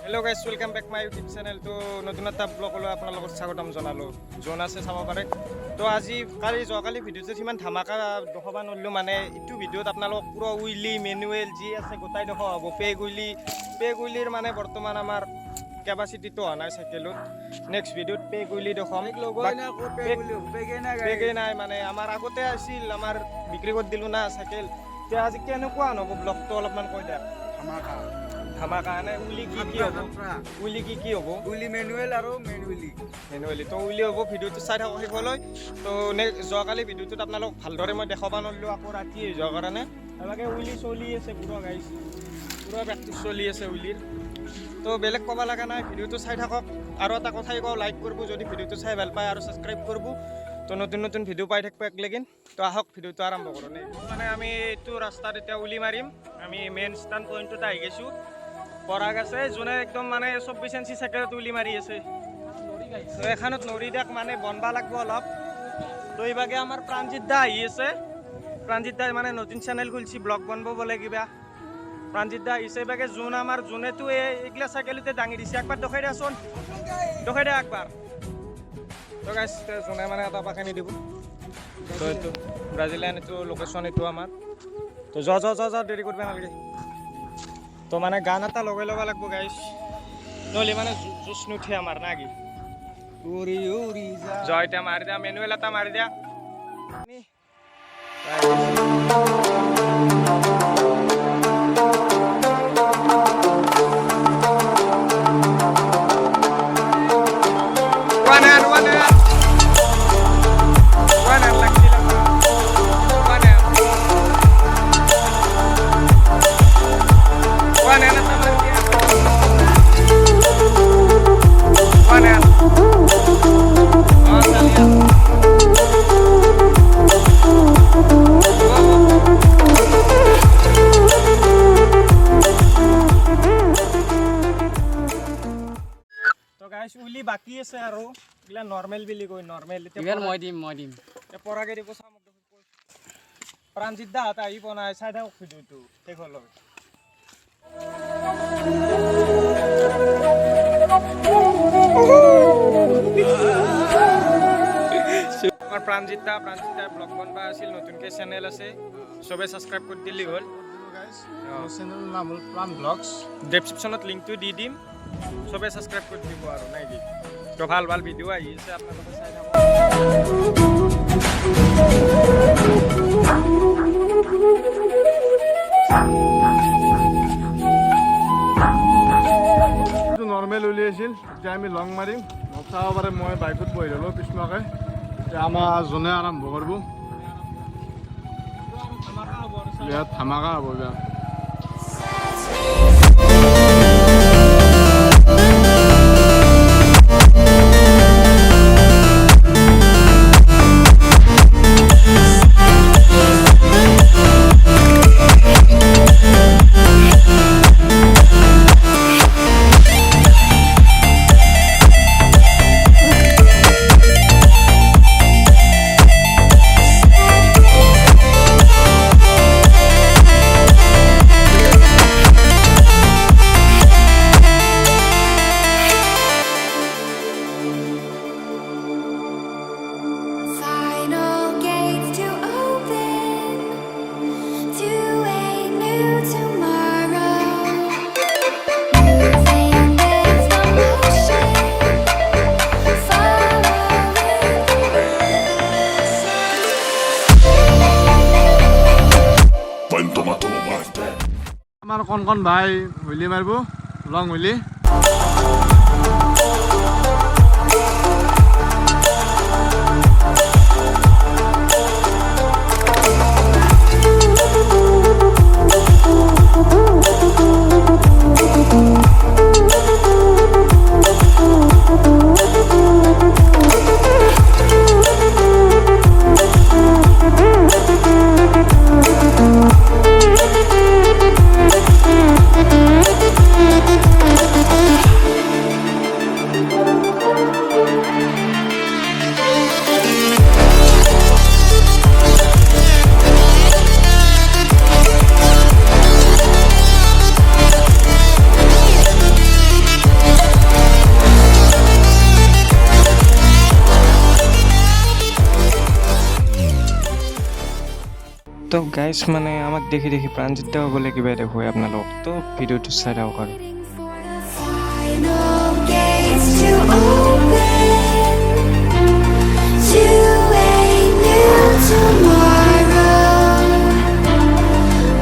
Hello guys welcome back my YouTube channel. तो नतुन এটা ব্লগলৈ আপোনালোকক স্বাগতম জনালো। জোন আছে চাব পাৰে। তো আজি যোৱাকালি ভিডিঅ'টো সিমান ধামাকা দেখাবা নৰলো, মানে ইটো ভিডিঅ'ত আপোনালোক পুৰা উইলি মেনুৱেল যি আছে গোটাই দেখা হ'ব। পেগুইলিৰ মানে বৰ্তমান আমাৰ কেপাচিটিটো হোৱা নাই চাইকেলত। নেক্সট ভিডিঅ'ত পেগুইলি দেখাম। পেগে নাই মানে আমাৰ আগতে আছিল, আমাৰ বিক্ৰী কৰি দিলোঁ না চাইকেল। এতিয়া আজি কেনেকুৱা নহ'ব ব্লগটো অলপমান কৈ দিয়া। ধামাকা নে উইলি কি হ'ব? উইলি কি হ'ব? উইলি মেনুৱেল আৰু মেনুৱেলি তো উইলি হ'ব। ভিডিঅ'টো চাই থাকক শেষলৈ। তো যোৱাকালি ভিডিঅ'টোত আপোনালোক ভালদৰে মই দেখাব নোৱাৰিলোঁ, আকৌ ৰাতি হৈ যোৱাৰ কাৰণে। এনেকৈ উইলি চলি আছে পুৰা গাইছ, পুৰা প্ৰেক্টিচ চলি আছে উইলিৰ। তো বেলেগ ক'ব লগা নাই, ভিডিঅ'টো চাই থাকক। আৰু এটা কথাই কওঁ, লাইক কৰিব যদি ভিডিঅ'টো চাই ভাল পায়, আৰু ছাবস্ক্ৰাইব কৰিব। তো নতুন ভিডিঅ' পাই থাকিব একলেগিন। তো আহক ভিডিঅ'টো আৰম্ভ কৰোঁ। মানে আমি এইটো ৰাস্তাত এতিয়া উলি মাৰিম। আমি মেইন ষ্টেণ্ড পইণ্টত আহি গৈছোঁ। পৰাগ আছে যোনে একদম মানে 24 ইঞ্চি চাইকেলত উলি মাৰি আছে। তো এখনত নৰি দিয়াক মানে বনবা লাগব অলপ। তো এইভাগে আমাৰ প্ৰাণজিৎ দা আহি আছে। প্ৰাণজিৎ দাই মানে নতুন চেনেল খুলিছে, ব্লগ বনাব বোলে কিবা। প্ৰাণজিৎ দা আহিছে এইভাগে। যোনেতো এইগিলা চাইকেলতে দাঙি দিছে, একবাৰ দেখাই দিয়াচোন, দেখাই দিয়া একবাৰ। তো গাইছ যোনে মানে এটা পাকানি দিব। তো এইটো ব্ৰাজিলিয়ান, এইটো লোকেশ্যন এইটো আমাৰ। তো যা দেৰি কৰিব নালাগে। তো মানে গান এটা লগাই ল'ব লাগব গাইছ, নহ'লে মানে জুচ নুঠে আমাৰ না কি। জয় এতিয়া মাৰি দিয়া, মেনুৱেল এটা মাৰি দিয়া। উইলি বাকী আছে আৰু এইগিলা নৰ্মেল বুলি কয়, নৰ্মেল। মই দিম পৰাগে দিব চামক। প্ৰাণজিৎ দাহঁত আহি পোৱা নাই, চাই থাকক ভিডিঅ'টো শেষলৈ। আমাৰ প্ৰাণজিৎ দা ব্লগ বনবা আছিল, নতুনকৈ চেনেল আছে, চবে ছাবস্ক্ৰাইব কৰি দিলি হ'ল। চেনেল নাম হ'ল প্ৰাণ ব্লগছ। ডেছক্ৰিপশ্যনত লিংকটো দি দিম, চবে ছাবস্ক্ৰাইব কৰি দিব আৰু নাই কি। তো ভাল ভিডিঅ' আহি আছে, আপোনালোকে চাই থাকক। নৰ্মেল উলিয়াইছিল, এতিয়া আমি লং মাৰিম। চাব পাৰে মই বাইকত বহি ল'লোঁ পিছমাকে। এতিয়া আমাৰ যোনে আৰম্ভ কৰিব, বিৰাট ধামাকা হ'ব বিৰাট। আমাৰ কণ ভাই হুইলি মাৰিব, লং হুইলি। তো গাইছ মানে আমাক দেখি দেখি প্ৰাণজিৎ দাও বোলে কিবা দেখুৱাই আপোনালোক তো ভিডিঅ'টো চাই থাকক আৰু Final gates to open to a new tomorrow,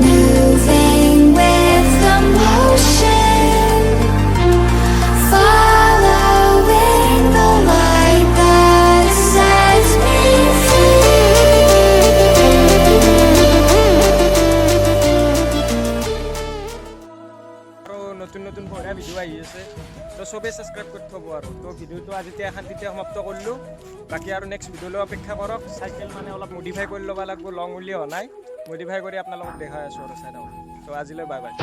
moving with the motion, following the light that sets me আৰু নতুন নতুন বঢ়িয়া ভিডিঅ' আহি আছে তো চবেই ছাবস্ক্ৰাইব কৰি থ'ব আৰু তো ভিডিঅ'টো আজি এখান্তিতে সমাপ্ত কৰিলোঁ বাকী আৰু নেক্সট ভিডিঅ'লৈ অপেক্ষা কৰক চাইকেল মানে অলপ মডিফাই কৰি ল'ব লাগিব লং উলি হোৱা নাই মডিফাই কৰি আপোনালোকক দেখাই আছোঁ আৰু চাই থাকক তো আজিলৈ বাই বাই